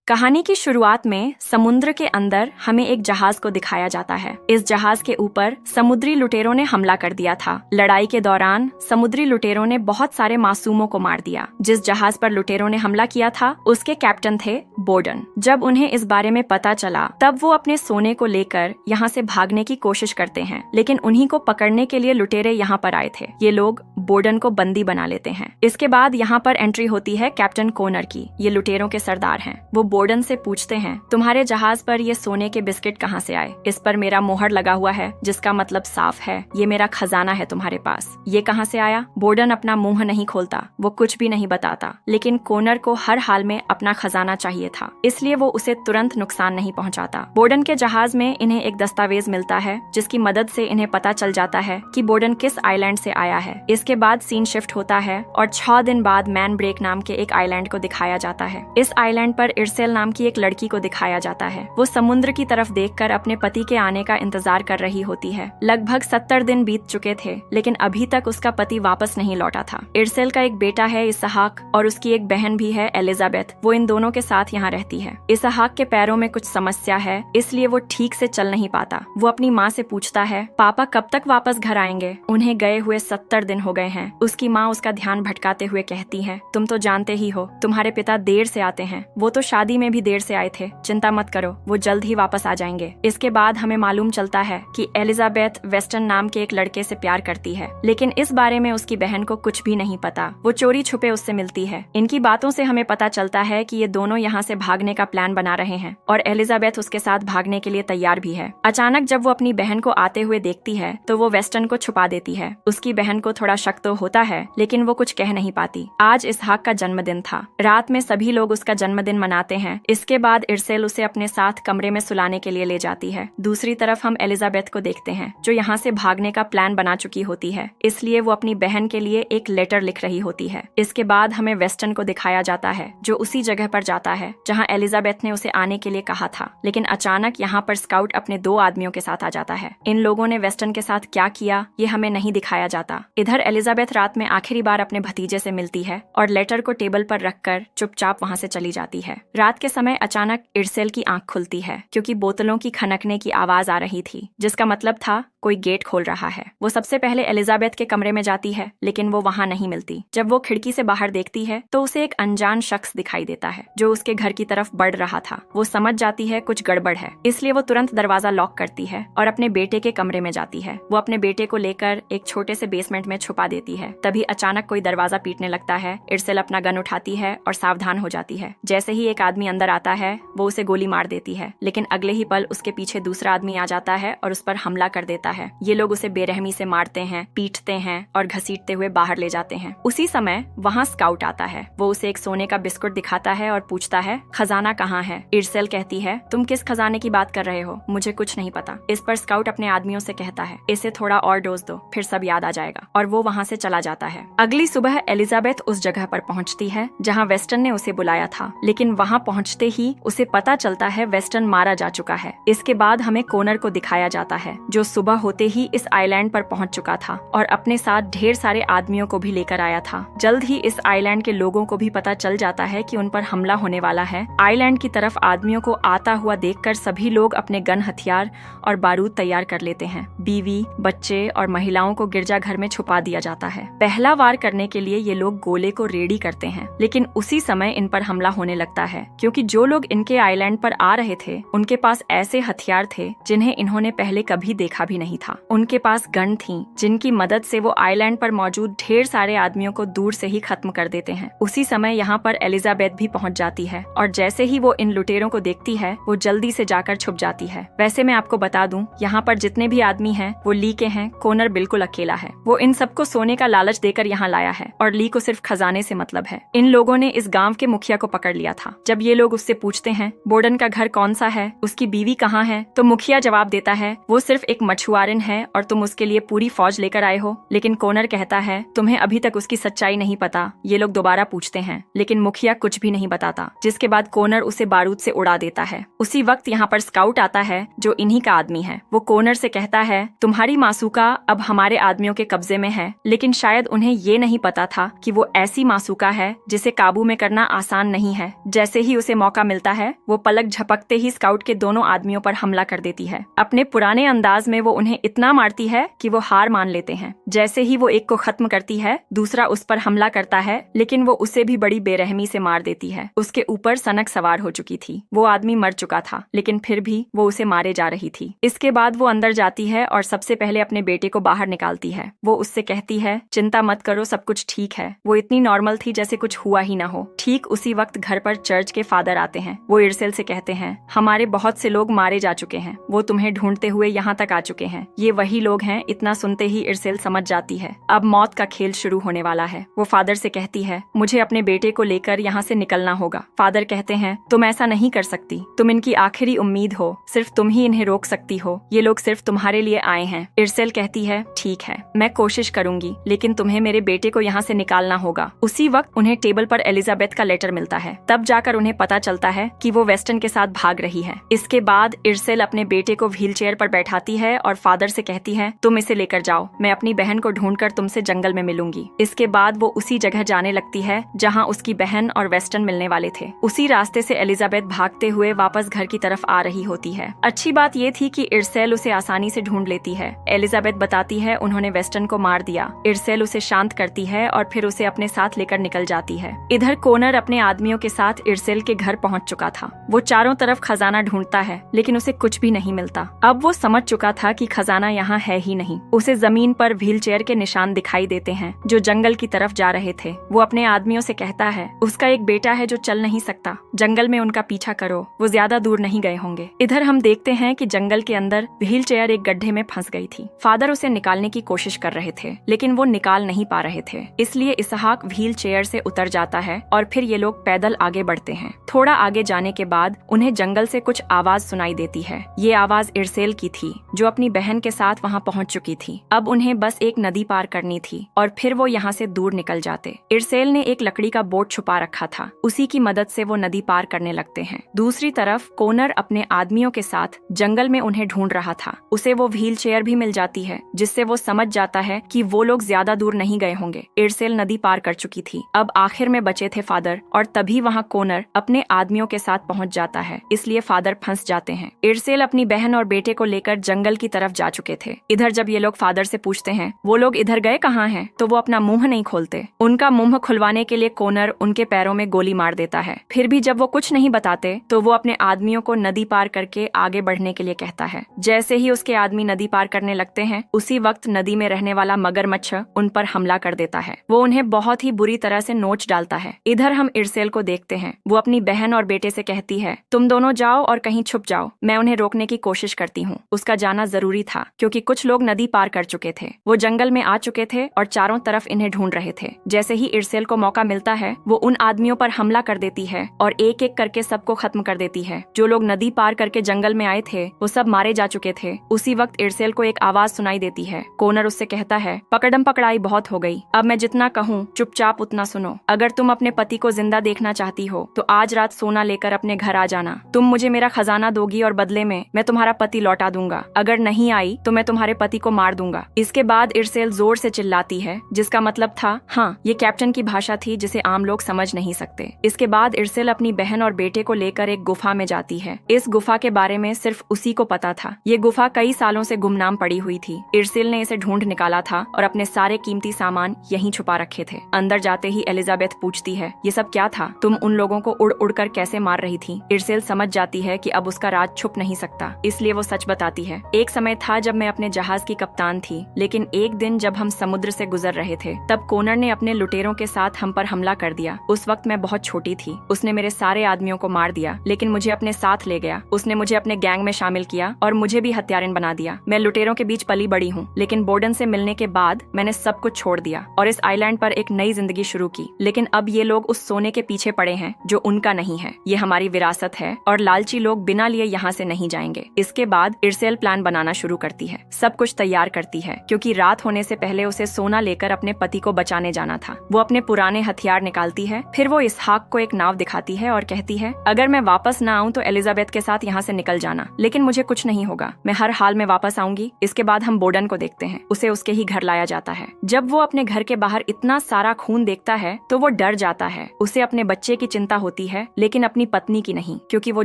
कहानी की शुरुआत में समुद्र के अंदर हमें एक जहाज को दिखाया जाता है। इस जहाज के ऊपर समुद्री लुटेरों ने हमला कर दिया था। लड़ाई के दौरान समुद्री लुटेरों ने बहुत सारे मासूमों को मार दिया। जिस जहाज पर लुटेरों ने हमला किया था उसके कैप्टन थे बोर्डन। जब उन्हें इस बारे में पता चला तब वो अपने सोने को लेकर यहाँ से भागने की कोशिश करते हैं, लेकिन उन्हीं को पकड़ने के लिए लुटेरे यहाँ पर आए थे। ये लोग बोर्डन को बंदी बना लेते हैं। इसके बाद यहाँ पर एंट्री होती है कैप्टन कोनर की। ये लुटेरों के सरदार हैं। वो बोर्डन से पूछते हैं, तुम्हारे जहाज पर ये सोने के बिस्किट कहाँ से आए? इस पर मेरा मोहर लगा हुआ है जिसका मतलब साफ है ये मेरा खजाना है तुम्हारे पास। ये कहाँ से आया? बोर्डन अपना मुंह नहीं खोलता, वो कुछ भी नहीं बताता, लेकिन कोनर को हर हाल में अपना खजाना चाहिए था, इसलिए वो उसे तुरंत नुकसान नहीं पहुंचाता। बोर्डन के जहाज में इन्हें एक दस्तावेज मिलता है जिसकी मदद से इन्हें पता चल जाता है कि बोर्डन किस आइलैंड से आया है। इसके बाद सीन शिफ्ट होता है और 6 दिन बाद मैन ब्रेक नाम के एक आइलैंड को दिखाया जाता है। इस आइलैंड पर इर्सेल नाम की एक लड़की को दिखाया जाता है। वो समुद्र की तरफ देखकर अपने पति के आने का इंतजार कर रही होती है। लगभग 70 दिन बीत चुके थे, लेकिन अभी तक उसका पति वापस नहीं लौटा था। इर्सेल का एक बेटा है इसहाक और उसकी एक बहन भी है एलिजाबेथ। वो इन दोनों के साथ यहाँ रहती है। इसहाक के पैरों में कुछ समस्या है, इसलिए वो ठीक से चल नहीं पाता। वो अपनी माँ से पूछता है, पापा कब तक वापस घर आएंगे? उन्हें गए हुए 70 दिन हो गए हैं। उसकी माँ उसका ध्यान भटकाते हुए कहती है, तुम तो जानते ही हो तुम्हारे पिता देर से आते हैं। वो तो शादी में भी देर से आए थे। चिंता मत करो, वो जल्द ही वापस आ जाएंगे। इसके बाद हमें मालूम चलता है कि एलिजाबेथ वेस्टन नाम के एक लड़के से प्यार करती है, लेकिन इस बारे में उसकी बहन को कुछ भी नहीं पता। वो चोरी छुपे उससे मिलती है। इनकी बातों से हमें पता चलता है कि ये दोनों यहाँ से भागने का प्लान बना रहे हैं और एलिजाबेथ उसके साथ भागने के लिए तैयार भी है। अचानक जब वो अपनी बहन को आते हुए देखती है तो वो वेस्टन को छुपा देती है। उसकी बहन को थोड़ा शक तो होता है, लेकिन वो कुछ कह नहीं पाती। आज इसहाक का जन्मदिन था। रात में सभी लोग उसका जन्मदिन मनाते हैं। इसके बाद इर्सेल उसे अपने साथ कमरे में सुलाने के लिए ले जाती है। दूसरी तरफ हम एलिजाबेथ को देखते हैं जो यहाँ से भागने का प्लान बना चुकी होती है, इसलिए वो अपनी बहन के लिए एक लेटर लिख रही होती है। इसके बाद हमें वेस्टन को दिखाया जाता है जो उसी जगह पर जाता है जहाँ एलिजाबेथ ने उसे आने के लिए कहा था, लेकिन अचानक यहाँ पर स्काउट अपने 2 आदमियों के साथ आ जाता है। इन लोगों ने वेस्टन के साथ क्या किया ये हमें नहीं दिखाया जाता। इधर एलिजाबेथ रात में आखिरी बार अपने भतीजे से मिलती है और लेटर को टेबल पर रखकर चुपचाप वहाँ से चली जाती है। रात के समय अचानक इर्सेल की आंख खुलती है क्योंकि बोतलों की खनकने की आवाज आ रही थी, जिसका मतलब था कोई गेट खोल रहा है। वो सबसे पहले एलिजाबेथ के कमरे में जाती है, लेकिन वो वहाँ नहीं मिलती। जब वो खिड़की से बाहर देखती है तो उसे एक अनजान शख्स दिखाई देता है जो उसके घर की तरफ बढ़ रहा था। वो समझ जाती है कुछ गड़बड़ है, इसलिए वो तुरंत दरवाजा लॉक करती है और अपने बेटे के कमरे में जाती है। वो अपने बेटे को लेकर एक छोटे से बेसमेंट में छुपा देती है। तभी अचानक कोई दरवाजा पीटने लगता है। इर्सेल अपना गन उठाती है और सावधान हो जाती है। जैसे ही एक आदमी अंदर आता है वो उसे गोली मार देती है, लेकिन अगले ही पल उसके पीछे दूसरा आदमी आ जाता है और उस पर हमला कर देता है। ये लोग उसे बेरहमी से मारते हैं, पीटते हैं और घसीटते हुए बाहर ले जाते हैं। उसी समय वहाँ स्काउट आता है। वो उसे एक सोने का बिस्कुट दिखाता है और पूछता है, खजाना कहाँ है? इर्सेल कहती है, तुम किस खजाने की बात कर रहे हो? मुझे कुछ नहीं पता। इस पर स्काउट अपने आदमियों से कहता है, इसे थोड़ा और डोज दो, फिर सब याद आ जाएगा, और वो वहाँ से चला जाता है। अगली सुबह एलिजाबेथ उस जगह पर पहुँचती है जहाँ वेस्टन ने उसे बुलाया था, लेकिन वहाँ पहुँचते ही उसे पता चलता है वेस्टन मारा जा चुका है। इसके बाद हमें कोनर को दिखाया जाता है जो सुबह होते ही इस आइलैंड पर पहुंच चुका था और अपने साथ ढेर सारे आदमियों को भी लेकर आया था। जल्द ही इस आइलैंड के लोगों को भी पता चल जाता है कि उन पर हमला होने वाला है। आइलैंड की तरफ आदमियों को आता हुआ देखकर सभी लोग अपने गन, हथियार और बारूद तैयार कर लेते हैं। बीवी, बच्चे और महिलाओं को गिरजाघर में छुपा दिया जाता है। पहला वार करने के लिए ये लोग गोले को रेडी करते हैं, लेकिन उसी समय इन पर हमला होने लगता है क्योंकि जो लोग इनके आइलैंड पर आ रहे थे उनके पास ऐसे हथियार थे जिन्हें इन्होंने पहले कभी देखा भी नहीं था। उनके पास गन थी जिनकी मदद से वो आइलैंड पर मौजूद ढेर सारे आदमियों को दूर से ही खत्म कर देते हैं। उसी समय यहाँ पर एलिजाबेथ भी पहुँच जाती है और जैसे ही वो इन लुटेरों को देखती है वो जल्दी से जाकर छुप जाती है। वैसे मैं आपको बता दूं, यहाँ पर जितने भी आदमी हैं वो ली के हैं। कोनर बिल्कुल अकेला है। वो इन सबको सोने का लालच देकर यहाँ लाया है और ली को सिर्फ खजाने से मतलब है। इन लोगों ने इस गाँव के मुखिया को पकड़ लिया था। जब ये लोग उससे पूछते हैं बोर्डन का घर कौन सा है, उसकी बीवी कहाँ है, तो मुखिया जवाब देता है वो सिर्फ एक मछुआरन है और तुम उसके लिए पूरी फौज लेकर आए हो। लेकिन कोनर कहता है तुम्हें अभी तक उसकी सच्चाई नहीं पता। ये लोग दोबारा पूछते हैं, लेकिन मुखिया कुछ भी नहीं बताता, जिसके बाद कोनर उसे बारूद से उड़ा देता है। उसी वक्त यहाँ पर स्काउट आता है जो इन्हीं का आदमी है। वो कोनर से कहता है तुम्हारी मासूका अब हमारे आदमियों के कब्जे में है, लेकिन शायद उन्हें ये नहीं पता था कि वो ऐसी मासूका है जिसे काबू में करना आसान नहीं है। जैसे ही ही उसे मौका मिलता है वो पलक झपकते ही स्काउट के दोनों आदमियों पर हमला कर देती है। अपने पुराने अंदाज में वो उन्हें इतना मारती है कि वो हार मान लेते हैं। जैसे ही वो एक को खत्म करती है दूसरा उस पर हमला करता है, लेकिन वो उसे भी बड़ी बेरहमी से मार देती है। उसके ऊपर सनक सवार हो चुकी थी। वो आदमी मर चुका था, लेकिन फिर भी वो उसे मारे जा रही थी। इसके बाद वो अंदर जाती है और सबसे पहले अपने बेटे को बाहर निकालती है। वो उससे कहती है, चिंता मत करो, सब कुछ ठीक है। वो इतनी नॉर्मल थी जैसे कुछ हुआ ही ना हो। ठीक उसी वक्त घर पर चर्च के फादर आते हैं। वो इर्सेल से कहते हैं, हमारे बहुत से लोग मारे जा चुके हैं। वो तुम्हें ढूंढते हुए यहाँ तक आ चुके हैं। ये वही लोग हैं। इतना सुनते ही इर्सेल समझ जाती है अब मौत का खेल शुरू होने वाला है। वो फादर से कहती है, मुझे अपने बेटे को लेकर यहाँ से निकलना होगा। फादर कहते हैं, तुम ऐसा नहीं कर सकती। तुम इनकी आखिरी उम्मीद हो। सिर्फ तुम ही इन्हें रोक सकती हो। ये लोग सिर्फ तुम्हारे लिए आए हैं। इर्सेल कहती है, ठीक है, मैं कोशिश करूंगी, लेकिन तुम्हें मेरे बेटे को यहाँ से निकालना होगा। उसी वक्त उन्हें टेबल पर एलिजाबेथ का लेटर मिलता है। तब जाकर उन्हें पता चलता है कि वो वेस्टन के साथ भाग रही है। इसके बाद इर्सेल अपने बेटे को व्हील चेयर पर बैठाती है और फादर से कहती है, तुम इसे लेकर जाओ। मैं अपनी बहन को ढूंढकर तुमसे जंगल में मिलूंगी। इसके बाद वो उसी जगह जाने लगती है जहाँ उसकी बहन और वेस्टन मिलने वाले थे। उसी रास्ते से एलिजाबेथ भागते हुए वापस घर की तरफ आ रही होती है। अच्छी बात ये थी कि इर्सेल उसे आसानी से ढूंढ लेती है। एलिजाबेथ बताती है उन्होंने वेस्टन को मार दिया। इर्सेल उसे शांत करती है और फिर उसे अपने साथ लेकर निकल जाती है। इधर कोनर अपने आदमियों के साथ इर्सेल के घर पहुंच चुका था। वो चारों तरफ खजाना ढूंढता है, लेकिन उसे कुछ भी नहीं मिलता। अब वो समझ चुका था कि खजाना यहाँ है ही नहीं। उसे जमीन पर व्हील चेयर के निशान दिखाई देते हैं जो जंगल की तरफ जा रहे थे। वो अपने आदमियों से कहता है, उसका एक बेटा है जो चल नहीं सकता। जंगल में उनका पीछा करो, वो ज्यादा दूर नहीं गए होंगे। इधर हम देखते हैं कि जंगल के अंदर व्हील चेयर एक गड्ढे में फंस गई थी। फादर उसे निकालने की कोशिश कर रहे थे, लेकिन वो निकाल नहीं पा रहे थे। इसलिए इसहाक व्हील चेयर से उतर जाता है और फिर ये लोग पैदल आगे बढ़ते हैं। थोड़ा आगे जाने के बाद उन्हें जंगल से कुछ आवाज सुनाई देती है। ये आवाज इर्सेल की थी, जो अपनी बहन के साथ वहाँ पहुँच चुकी थी। अब उन्हें बस एक नदी पार करनी थी और फिर वो यहाँ से दूर निकल जाते। इर्सेल ने एक लकड़ी का बोट छुपा रखा था, उसी की मदद से वो नदी पार करने लगते हैं। दूसरी तरफ कोनर अपने आदमियों के साथ जंगल में उन्हें ढूंढ रहा था। उसे वो व्हील चेयर भी मिल जाती है, जिससे वो समझ जाता है कि वो लोग ज्यादा दूर नहीं गए होंगे। इर्सेल नदी पार कर चुकी थी। अब आखिर में बचे थे फादर, और तभी वहाँ कोनर अपने आदमियों के साथ पहुँच जाता है। इसलिए फादर फंस जाते हैं। इर्सेल अपनी बहन और बेटे को लेकर जंगल की तरफ जा चुके थे। इधर जब ये लोग फादर से पूछते हैं वो लोग इधर गए कहाँ हैं, तो वो अपना मुंह नहीं खोलते। उनका मुंह खुलवाने के लिए कोनर उनके पैरों में गोली मार देता है। फिर भी जब वो कुछ नहीं बताते तो वो अपने आदमियों को नदी पार करके आगे बढ़ने के लिए कहता है। जैसे ही उसके आदमी नदी पार करने लगते हैं, उसी वक्त नदी में रहने वाला मगरमच्छ उन पर हमला कर देता है। वो उन्हें बहुत ही बुरी तरह से नोच डालता है। इधर हम इर्सेल को देखते हैं। वो अपनी बहन और बेटे से कहती है, तुम दोनों जाओ और कहीं छुप जाओ, मैं उन्हें रोकने की कोशिश करती हूँ। उसका जाना जरूरी था क्योंकि कुछ लोग नदी पार कर चुके थे। वो जंगल में आ चुके थे और चारों तरफ इन्हें ढूंढ रहे थे। जैसे ही इर्सेल को मौका मिलता है वो उन आदमियों पर हमला कर देती है और एक एक करके सबको खत्म कर देती है। जो लोग नदी पार करके जंगल में आए थे वो सब मारे जा चुके थे। उसी वक्त इर्सेल को एक आवाज सुनाई देती है। कोनर उससे कहता है, पकड़म पकड़ाई बहुत हो गई, अब मैं जितना कहूँ चुपचाप उतना सुनो। अगर तुम अपने पति को जिंदा देखना चाहती हो तो आज रात सोना लेकर अपने घर आ जाना। तुम मुझे मेरा खजाना दोगी और बदले में मैं तुम्हारा पति लौटा दूंगा। अगर नहीं आई तो मैं तुम्हारे पति को मार दूंगा। इसके बाद इर्सेल जोर से चिल्लाती है, जिसका मतलब था हाँ, ये कैप्टन की भाषा थी जिसे आम लोग समझ नहीं सकते। इसके बाद इर्सेल अपनी बहन और बेटे को लेकर एक गुफा में जाती है। इस गुफा के बारे में सिर्फ उसी को पता था। ये गुफा कई सालों से गुमनाम पड़ी हुई थी। इर्सेल ने इसे ढूंढ निकाला था और अपने सारे कीमती सामान यहीं छुपा रखे थे। अंदर जाते ही एलिजाबेथ पूछती है, ये सब क्या था? तुम उन लोगों को उड़ उड़ कर कैसे मार रही थी? इर्सेल समझ जाती है कि अब उसका राज छुप नहीं सकता, इसलिए वो सच बताती है। एक समय था जब मैं अपने जहाज की कप्तान थी, लेकिन एक दिन जब हम समुद्र से गुजर रहे थे तब कोनर ने अपने लुटेरों के साथ हम पर हमला कर दिया। उस वक्त मैं बहुत छोटी थी। उसने मेरे सारे आदमियों को मार दिया, लेकिन मुझे अपने साथ ले गया। उसने मुझे अपने गैंग में शामिल किया और मुझे भी हत्यारिन बना दिया। मैं लुटेरों के बीच पली बड़ी हूँ, लेकिन बोर्डन से मिलने के बाद मैंने सब कुछ छोड़ दिया और इस आइलैंड पर एक नई जिंदगी शुरू की। लेकिन अब ये लोग उस सोने के पीछे पड़े हैं जो उनका नहीं है। ये हमारी विरासत है और लालची लोग बिना लिए यहाँ से नहीं जाएंगे। इसके बाद इर्सेल प्लान बनाना शुरू करती है। सब कुछ तैयार करती है क्योंकि रात होने से पहले उसे सोना लेकर अपने पति को बचाने जाना था। वो अपने पुराने हथियार निकालती है। फिर वो इसहाक को एक नाव दिखाती है और कहती है, अगर मैं वापस ना आऊँ तो एलिजाबेथ के साथ यहाँ से निकल जाना, लेकिन मुझे कुछ नहीं होगा, मैं हर हाल में वापस आऊंगी। इसके बाद हम बोर्डन को देखते हैं। उसे उसके ही घर लाया जाता है। जब वो अपने घर के बाहर इतना सारा खून देखता है तो वो डर जाता है। उसे अपने बच्चे की चिंता होती होती है, लेकिन अपनी पत्नी की नहीं, क्योंकि वो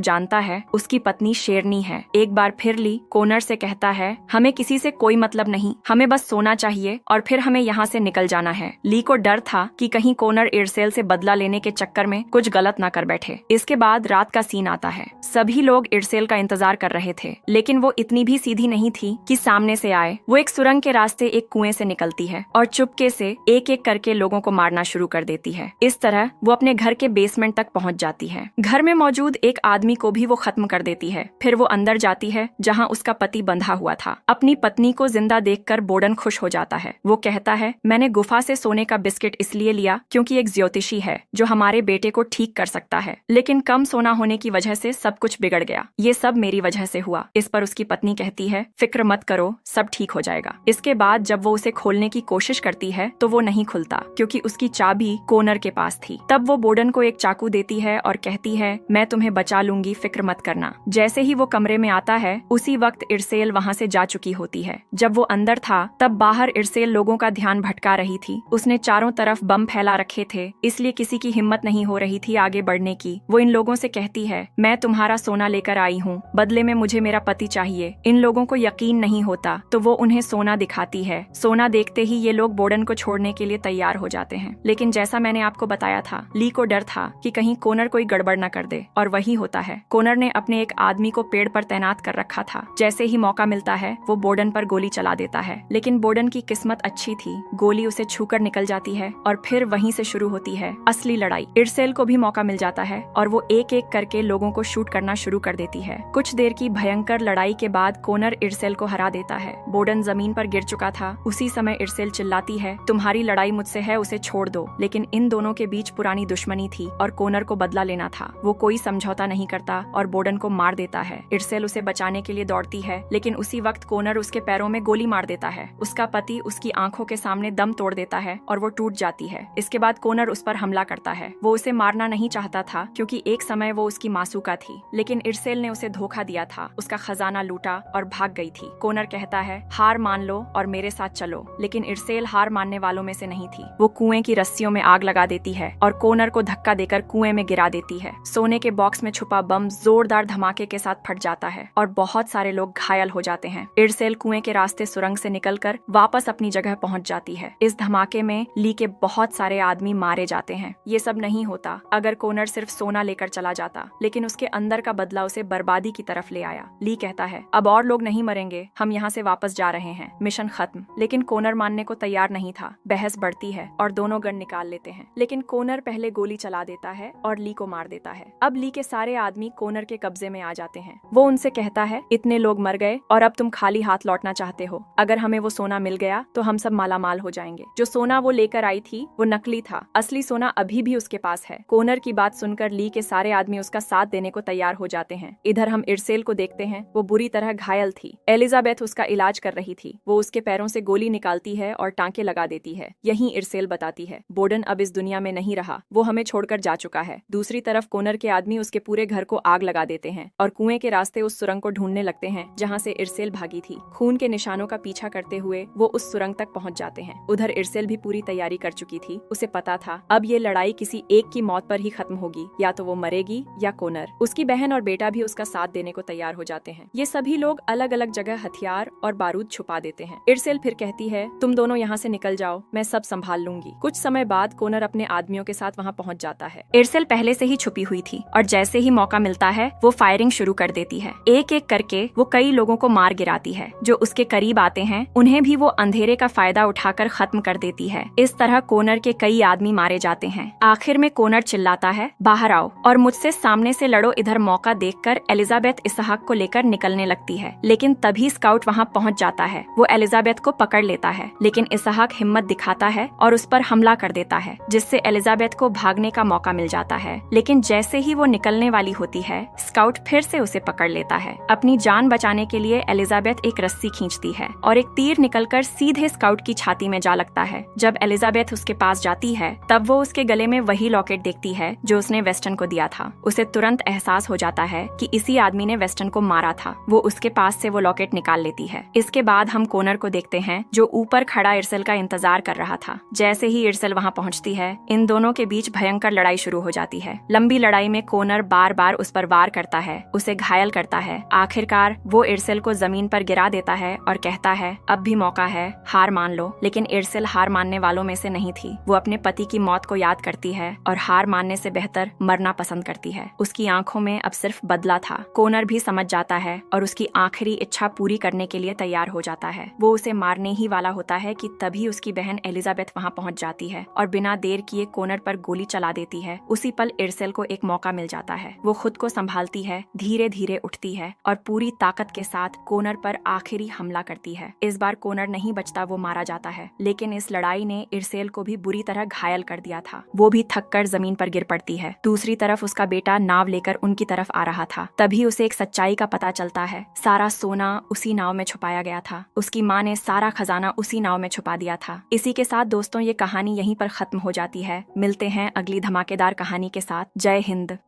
जानता है उसकी पत्नी शेरनी है। एक बार फिर ली कोनर से कहता है, हमें किसी से कोई मतलब नहीं, हमें बस सोना चाहिए और फिर हमें यहाँ से निकल जाना है। ली को डर था कि कहीं कोनर इर्सेल से बदला लेने के चक्कर में कुछ गलत ना कर बैठे। इसके बाद रात का सीन आता है। सभी लोग इर्सेल का इंतजार कर रहे थे, लेकिन वो इतनी भी सीधी नहीं थी कि सामने से आए। वो एक सुरंग के रास्ते एक कुएं से निकलती है और चुपके से एक एक करके लोगों को मारना शुरू कर देती है। इस तरह वो अपने घर के बेसमेंट तक पहुंच जाती है। घर में मौजूद एक आदमी को भी वो खत्म कर देती है। फिर वो अंदर जाती है जहां उसका पति बंधा हुआ था। अपनी पत्नी को जिंदा देखकर बोर्डन खुश हो जाता है। वो कहता है, मैंने गुफा से सोने का बिस्किट इसलिए लिया क्योंकि एक ज्योतिषी है जो हमारे बेटे को ठीक कर सकता है, लेकिन कम सोना होने की वजह से सब कुछ बिगड़ गया। ये सब मेरी वजह से हुआ। इस पर उसकी पत्नी कहती है, फिक्र मत करो, सब ठीक हो जाएगा। इसके बाद जब वो उसे खोलने की कोशिश करती है तो वो नहीं खुलता, क्योंकि उसकी चाबी कोनर के पास थी। तब वो बोर्डन को एक चाकू देती है और कहती है, मैं तुम्हें बचा लूंगी, फिक्र मत करना। जैसे ही वो कमरे में आता है, उसी वक्त इर्सेल वहाँ से जा चुकी होती है। जब वो अंदर था तब बाहर इर्सेल लोगों का ध्यान भटका रही थी। उसने चारों तरफ बम फैला रखे थे, इसलिए किसी की हिम्मत नहीं हो रही थी आगे बढ़ने की। वो इन लोगों से कहती है, मैं तुम्हारा सोना लेकर आई हूँ, बदले में मुझे मेरा पति चाहिए। इन लोगों को यकीन नहीं होता तो वो उन्हें सोना दिखाती है। सोना देखते ही ये लोग बोर्डन को छोड़ने के लिए तैयार हो जाते हैं, लेकिन जैसा मैंने आपको बताया था, ली को डर था कि कहीं कोनर कोई गड़बड़ न कर दे, और वही होता है। कोनर ने अपने एक आदमी को पेड़ पर तैनात कर रखा था। जैसे ही मौका मिलता है वो बोर्डन पर गोली चला देता है, लेकिन बोर्डन की किस्मत अच्छी थी, गोली उसे छूकर निकल जाती है और फिर वहीं से शुरू होती है असली लड़ाई। इर्सेल को भी मौका मिल जाता है और वो एक एक करके लोगों को शूट करना शुरू कर देती है। कुछ देर की भयंकर लड़ाई के बाद कोनर इर्सेल को हरा देता है। बोर्डन जमीन पर गिर चुका था। उसी समय इर्सेल चिल्लाती है, तुम्हारी लड़ाई मुझसे है, उसे छोड़ दो। लेकिन इन दोनों के बीच पुरानी दुश्मनी थी और कोनर को बदला लेना था। वो कोई समझौता नहीं करता और बोर्डन को मार देता है। इर्सेल उसे बचाने के लिए दौड़ती है, लेकिन उसी वक्त कोनर उसके पैरों में गोली मार देता है। उसका पति उसकी आंखों के सामने दम तोड़ देता है और वो टूट जाती है। इसके बाद कोनर उस पर हमला करता है। वो उसे मारना नहीं चाहता था, क्योंकि एक समय वो उसकी मासूका थी, लेकिन इर्सेल ने उसे धोखा दिया था, उसका खजाना लूटा और भाग गई थी। कोनर कहता है, हार मान लो और मेरे साथ चलो, लेकिन इर्सेल हार मानने वालों में से नहीं थी। वो कुएं की रस्सियों में आग लगा देती है और कोनर को धक्का देकर कुएं में गिरा देती है। सोने के बॉक्स में छुपा बम जोरदार धमाके के साथ फट जाता है और बहुत सारे लोग घायल हो जाते हैं। इर्सेल कुएं के रास्ते सुरंग से निकलकर वापस अपनी जगह पहुंच जाती है। इस धमाके में ली के बहुत सारे आदमी मारे जाते हैं। ये सब नहीं होता अगर कोनर सिर्फ सोना लेकर चला जाता, लेकिन उसके अंदर का बदला उसे बर्बादी की तरफ ले आया। ली कहता है, अब और लोग नहीं मरेंगे, हम यहाँ से वापस जा रहे हैं, मिशन खत्म। लेकिन कोनर मानने को तैयार नहीं था। बहस बढ़ती है और दोनों गन निकाल लेते हैं, लेकिन कोनर पहले गोली चला देता है और ली को मार देता है। अब ली के सारे आदमी कोनर के कब्जे में आ जाते हैं। वो उनसे कहता है, इतने लोग मर गए और अब तुम खाली हाथ लौटना चाहते हो। अगर हमें वो सोना मिल गया तो हम सब मालामाल हो जाएंगे। जो सोना वो लेकर आई थी वो नकली था, असली सोना अभी भी उसके पास है। कोनर की बात सुनकर ली के सारे आदमी उसका साथ देने को तैयार हो जाते हैं। इधर हम इर्सेल को देखते हैं। वो बुरी तरह घायल थी। एलिजाबेथ उसका इलाज कर रही थी। वो उसके पैरों से गोली निकालती है और टांके लगा देती है। यहीं इर्सेल बताती है, बोर्डन अब इस दुनिया में नहीं रहा, वो हमें छोड़कर जा चुका है। दूसरी तरफ कोनर के आदमी उसके पूरे घर को आग लगा देते हैं और कुएं के रास्ते उस सुरंग को ढूंढने लगते हैं जहाँ से इर्सेल भागी थी। खून के निशानों का पीछा करते हुए वो उस सुरंग तक पहुँच जाते हैं। उधर इर्सेल भी पूरी तैयारी कर चुकी थी। उसे पता था अब ये लड़ाई किसी एक की मौत पर ही खत्म होगी, या तो वो मरेगी या कोनर। उसकी बहन और बेटा भी उसका साथ देने को तैयार हो जाते हैं। ये सभी लोग अलग अलग जगह हथियार और बारूद छुपा देते हैं। इर्सेल फिर कहती है, तुम दोनों यहाँ से निकल जाओ, मैं सब संभाल लूंगी। कुछ समय बाद कोनर अपने आदमियों के साथ वहाँ पहुँच जाता है। इर्सेल पहले से ही छुपी हुई थी और जैसे ही मौका मिलता है वो फायरिंग शुरू कर देती है। एक एक करके वो कई लोगों को मार गिराती है। जो उसके करीब आते हैं उन्हें भी वो अंधेरे का फायदा उठाकर खत्म कर देती है। इस तरह कोनर के कई आदमी मारे जाते हैं। आखिर में कोनर चिल्लाता है, बाहर आओ और मुझसे सामने से लड़ो। इधर मौका देखकर एलिजाबेथ इसहाक को लेकर निकलने लगती है, लेकिन तभी स्काउट वहाँ पहुँच जाता है। वो एलिजाबेथ को पकड़ लेता है, लेकिन इसहाक हिम्मत दिखाता है और उस पर हमला कर देता है, जिससे एलिजाबेथ को भागने का मौका मिल जाता है। लेकिन जैसे ही वो निकलने वाली होती है, स्काउट फिर से उसे पकड़ लेता है। अपनी जान बचाने के लिए एलिजाबेथ एक रस्सी खींचती है और एक तीर निकलकर सीधे स्काउट की छाती में जा लगता है। जब एलिजाबेथ उसके पास जाती है तब वो उसके गले में वही लॉकेट देखती है जो उसने वेस्टन को दिया था। उसे तुरंत एहसास हो जाता है कि इसी आदमी ने वेस्टन को मारा था। वो उसके पास से वो लॉकेट निकाल लेती है। इसके बाद हम कोनर को देखते हैं जो ऊपर खड़ा इर्सेल का इंतजार कर रहा था। जैसे ही इर्सेल वहाँ पहुँचती है, इन दोनों के बीच भयंकर लड़ाई शुरू हो जाती है। जाती है। लंबी लड़ाई में कोनर बार बार उस पर वार करता है, उसे घायल करता है। आखिरकार वो इर्सेल को जमीन पर गिरा देता है और कहता है, अब भी मौका है, हार मान लो। लेकिन इर्सेल हार मानने वालों में से नहीं थी। वो अपने पति की मौत को याद करती है और हार मानने से बेहतर मरना पसंद करती है। उसकी आंखों में अब सिर्फ बदला था। कोनर भी समझ जाता है और उसकी आखिरी इच्छा पूरी करने के लिए तैयार हो जाता है। वो उसे मारने ही वाला होता है कि तभी उसकी बहन एलिजाबेथ वहाँ पहुँच जाती है और बिना देर किए कोनर पर गोली चला देती है। उसी पल इर्सेल को एक मौका मिल जाता है। वो खुद को संभालती है, धीरे धीरे उठती है और पूरी ताकत के साथ कोनर पर आखिरी हमला करती है। इस बार कोनर नहीं बचता, वो मारा जाता है। लेकिन इस लड़ाई ने इर्सेल को भी बुरी तरह घायल कर दिया था। वो भी थककर जमीन पर गिर पड़ती है। दूसरी तरफ उसका बेटा नाव लेकर उनकी तरफ आ रहा था। तभी उसे एक सच्चाई का पता चलता है। सारा सोना उसी नाव में छुपाया गया था। उसकी माँ ने सारा खजाना उसी नाव में छुपा दिया था। इसी के साथ दोस्तों ये कहानी यहीं पर खत्म हो जाती है। मिलते हैं अगली धमाकेदार कहानी के साथ। जय हिंद।